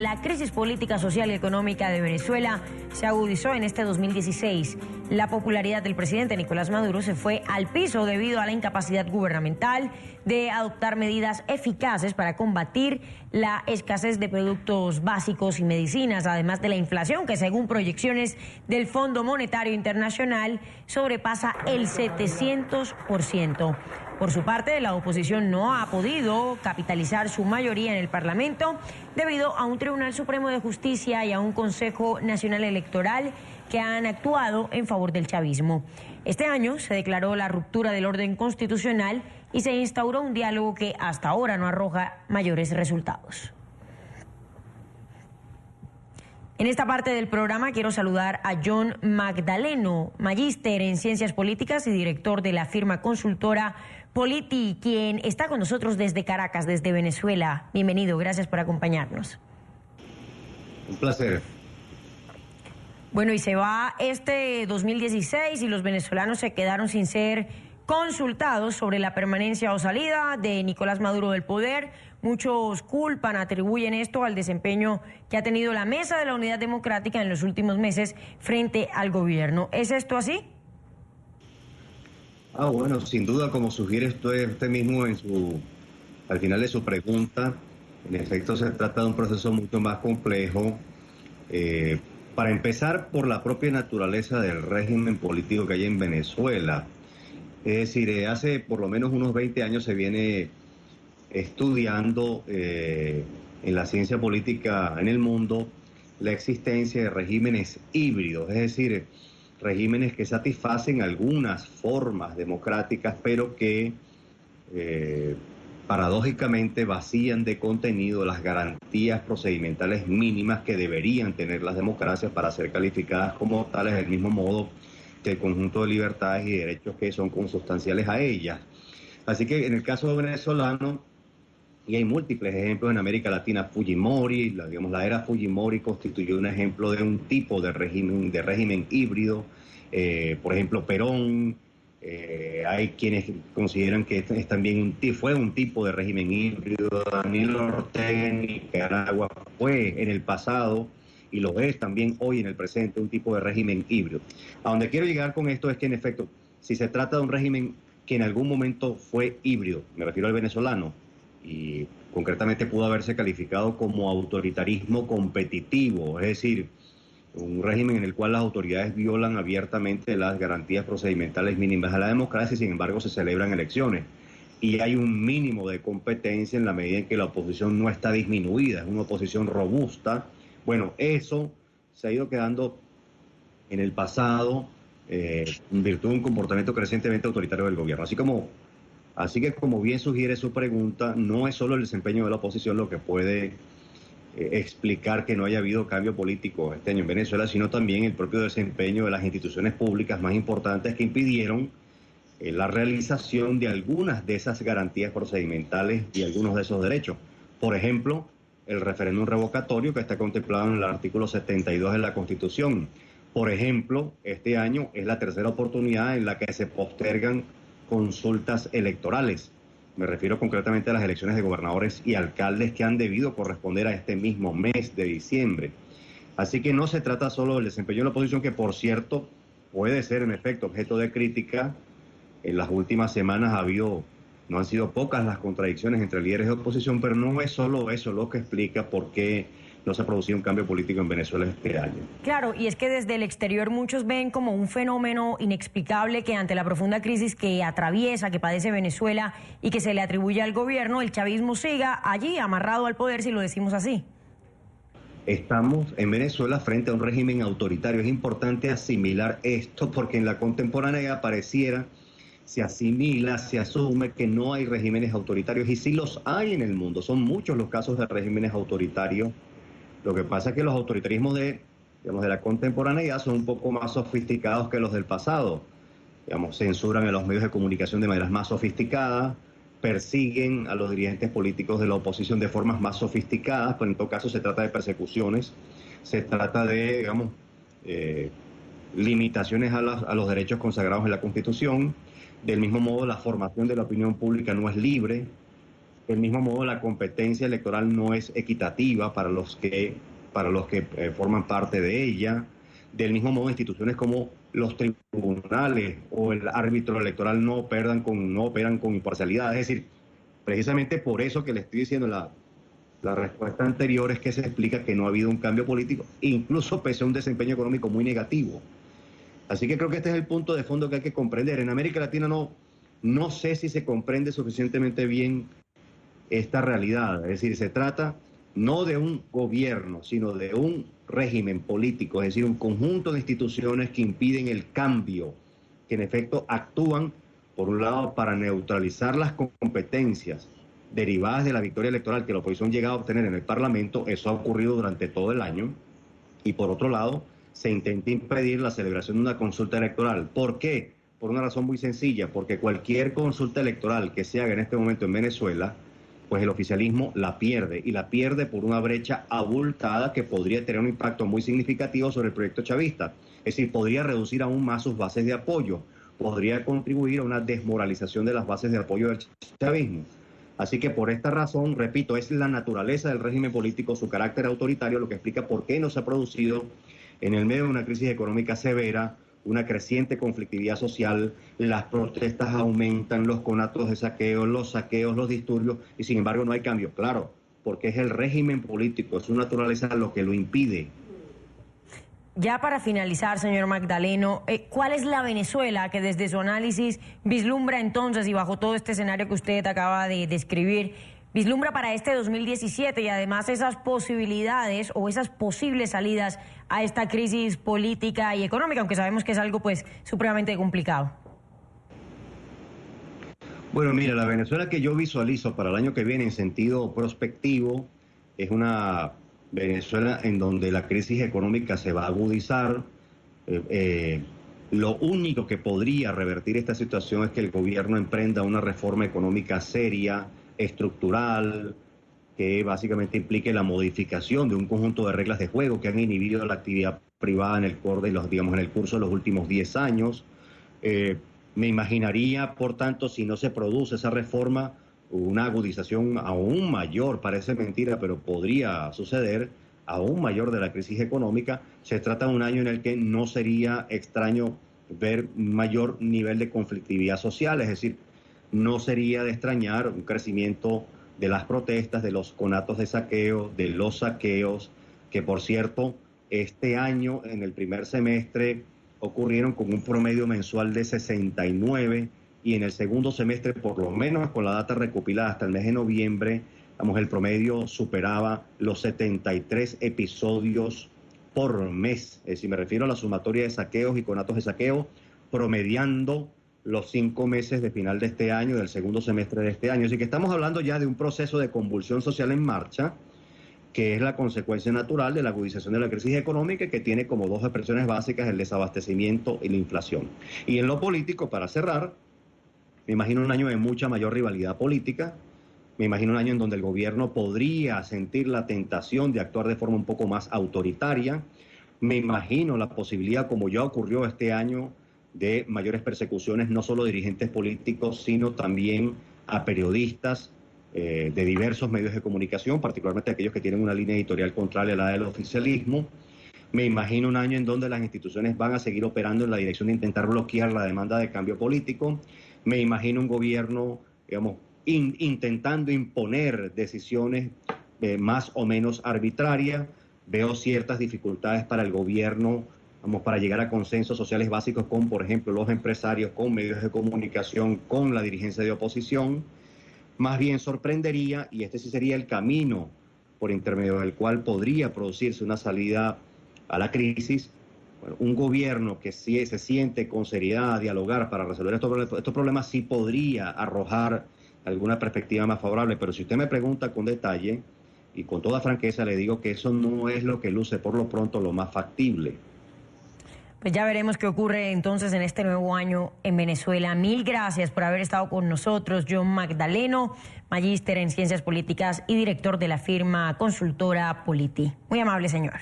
La crisis política, social y económica de Venezuela se agudizó en este 2016. La popularidad del presidente Nicolás Maduro se fue al piso debido a la incapacidad gubernamental de adoptar medidas eficaces para combatir la escasez de productos básicos y medicinas, además de la inflación que, según proyecciones del Fondo Monetario Internacional, sobrepasa el 700%. Por su parte, la oposición no ha podido capitalizar su mayoría en el Parlamento debido a un Tribunal Supremo de Justicia y a un Consejo Nacional Electoral que han actuado en favor del chavismo. Este año se declaró la ruptura del orden constitucional y se instauró un diálogo que hasta ahora no arroja mayores resultados. En esta parte del programa quiero saludar a John Magdaleno, magíster en Ciencias Políticas y director de la firma consultora Politi, quien está con nosotros desde Caracas, desde Venezuela. Bienvenido, gracias por acompañarnos. Un placer. Bueno, y se va este 2016 y los venezolanos se quedaron sin ser consultados sobre la permanencia o salida de Nicolás Maduro del poder. Muchos culpan, atribuyen esto al desempeño que ha tenido la Mesa de la Unidad Democrática en los últimos meses frente al gobierno. ¿Es esto así? Bueno, sin duda, como sugiere usted mismo al final de su pregunta, en efecto se trata de un proceso mucho más complejo. Para empezar, por la propia naturaleza del régimen político que hay en Venezuela. Es decir, hace por lo menos unos 20 años se viene estudiando en la ciencia política en el mundo la existencia de regímenes híbridos, es decir, regímenes que satisfacen algunas formas democráticas, pero que paradójicamente vacían de contenido las garantías procedimentales mínimas que deberían tener las democracias para ser calificadas como tales, del mismo modo que el conjunto de libertades y derechos que son consustanciales a ellas. Así que en el caso venezolano, y hay múltiples ejemplos en América Latina, Fujimori, la era Fujimori constituyó un ejemplo de un tipo de régimen híbrido. Por ejemplo, Perón, hay quienes consideran que fue un tipo de régimen híbrido. Daniel Ortega en Nicaragua fue en el pasado, y lo es también hoy en el presente, un tipo de régimen híbrido. A donde quiero llegar con esto es que, en efecto, si se trata de un régimen que en algún momento fue híbrido, me refiero al venezolano, y concretamente pudo haberse calificado como autoritarismo competitivo, es decir, un régimen en el cual las autoridades violan abiertamente las garantías procedimentales mínimas a la democracia y sin embargo se celebran elecciones. Y hay un mínimo de competencia en la medida en que la oposición no está disminuida, es una oposición robusta. Bueno, eso se ha ido quedando en el pasado en virtud de un comportamiento crecientemente autoritario del gobierno. Así que como bien sugiere su pregunta, no es solo el desempeño de la oposición lo que puede explicar que no haya habido cambio político este año en Venezuela, sino también el propio desempeño de las instituciones públicas más importantes que impidieron la realización de algunas de esas garantías procedimentales y algunos de esos derechos. Por ejemplo, el referéndum revocatorio que está contemplado en el artículo 72 de la Constitución. Por ejemplo, este año es la tercera oportunidad en la que se postergan consultas electorales. Me refiero concretamente a las elecciones de gobernadores y alcaldes que han debido corresponder a este mismo mes de diciembre. Así que no se trata solo del desempeño de la oposición, que por cierto puede ser en efecto objeto de crítica. En las últimas semanas no han sido pocas las contradicciones entre líderes de oposición, pero no es solo eso lo que explica por qué no se ha producido un cambio político en Venezuela este año. Claro, y es que desde el exterior muchos ven como un fenómeno inexplicable que ante la profunda crisis que atraviesa, que padece Venezuela y que se le atribuye al gobierno, el chavismo siga allí amarrado al poder, si lo decimos así. Estamos en Venezuela frente a un régimen autoritario. Es importante asimilar esto porque en la contemporaneidad se asimila, se asume que no hay regímenes autoritarios, y sí los hay en el mundo. Son muchos los casos de regímenes autoritarios. Lo que pasa es que los autoritarismos de la contemporaneidad son un poco más sofisticados que los del pasado. Censuran a los medios de comunicación de maneras más sofisticadas, persiguen a los dirigentes políticos de la oposición de formas más sofisticadas, pero en todo caso se trata de persecuciones, se trata de, limitaciones a los derechos consagrados en la Constitución. Del mismo modo, la formación de la opinión pública no es libre. Del mismo modo, la competencia electoral no es equitativa para los que forman parte de ella. Del mismo modo, instituciones como los tribunales o el árbitro electoral no operan con imparcialidad. Es decir, precisamente por eso que le estoy diciendo la respuesta anterior es que se explica que no ha habido un cambio político, incluso pese a un desempeño económico muy negativo. Así que creo que este es el punto de fondo que hay que comprender. En América Latina no sé si se comprende suficientemente bien esta realidad. Es decir, se trata no de un gobierno, sino de un régimen político, es decir, un conjunto de instituciones que impiden el cambio, que en efecto actúan, por un lado, para neutralizar las competencias derivadas de la victoria electoral que la oposición llega a obtener en el Parlamento. Eso ha ocurrido durante todo el año. Y por otro lado, se intenta impedir la celebración de una consulta electoral. ¿Por qué? Por una razón muy sencilla, porque cualquier consulta electoral que se haga en este momento en Venezuela, pues el oficialismo la pierde, y la pierde por una brecha abultada que podría tener un impacto muy significativo sobre el proyecto chavista. Es decir, podría reducir aún más sus bases de apoyo, podría contribuir a una desmoralización de las bases de apoyo del chavismo. Así que por esta razón, repito, es la naturaleza del régimen político, su carácter autoritario, lo que explica por qué no se ha producido, en el medio de una crisis económica severa, una creciente conflictividad social, las protestas aumentan, los conatos de saqueo, los saqueos, los disturbios, y sin embargo no hay cambio. Claro, porque es el régimen político, es su naturaleza lo que lo impide. Ya para finalizar, señor Magdaleno, ¿cuál es la Venezuela que desde su análisis vislumbra entonces, y bajo todo este escenario que usted acaba de describir, vislumbra para este 2017 y además esas posibilidades o esas posibles salidas a esta crisis política y económica, aunque sabemos que es algo pues supremamente complicado? Bueno, mira, la Venezuela que yo visualizo para el año que viene en sentido prospectivo es una Venezuela en donde la crisis económica se va a agudizar. Lo único que podría revertir esta situación es que el gobierno emprenda una reforma económica seria, estructural, que básicamente implique la modificación de un conjunto de reglas de juego que han inhibido la actividad privada en el curso de los últimos 10 años. Me imaginaría, por tanto, si no se produce esa reforma, una agudización aún mayor, parece mentira, pero podría suceder, aún mayor de la crisis económica. Se trata de un año en el que no sería extraño ver un mayor nivel de conflictividad social, es decir, no sería de extrañar un crecimiento de las protestas, de los conatos de saqueo, de los saqueos, que por cierto, este año en el primer semestre ocurrieron con un promedio mensual de 69, y en el segundo semestre, por lo menos con la data recopilada hasta el mes de noviembre, el promedio superaba los 73 episodios por mes. Es decir, me refiero a la sumatoria de saqueos y conatos de saqueo, promediando los 5 meses de final de este año, del segundo semestre de este año. Así que estamos hablando ya de un proceso de convulsión social en marcha, que es la consecuencia natural de la agudización de la crisis económica, que tiene como dos expresiones básicas el desabastecimiento y la inflación. Y en lo político, para cerrar, me imagino un año de mucha mayor rivalidad política, me imagino un año en donde el gobierno podría sentir la tentación de actuar de forma un poco más autoritaria, me imagino la posibilidad, como ya ocurrió este año, de mayores persecuciones, no solo a dirigentes políticos, sino también a periodistas de diversos medios de comunicación, particularmente aquellos que tienen una línea editorial contraria a la del oficialismo. Me imagino un año en donde las instituciones van a seguir operando en la dirección de intentar bloquear la demanda de cambio político. Me imagino un gobierno, intentando imponer decisiones más o menos arbitrarias. Veo ciertas dificultades para el gobierno, para llegar a consensos sociales básicos con, por ejemplo, los empresarios, con medios de comunicación, con la dirigencia de oposición. Más bien sorprendería, y este sí sería el camino por intermedio del cual podría producirse una salida a la crisis, un gobierno que sí se siente con seriedad a dialogar para resolver estos problemas, sí podría arrojar alguna perspectiva más favorable. Pero si usted me pregunta con detalle y con toda franqueza, le digo que eso no es lo que luce por lo pronto lo más factible. Pues ya veremos qué ocurre entonces en este nuevo año en Venezuela. Mil gracias por haber estado con nosotros, John Magdaleno, magíster en Ciencias Políticas y director de la firma consultora Politi. Muy amable, señor.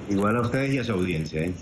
Igual a ustedes y a su audiencia, ¿eh?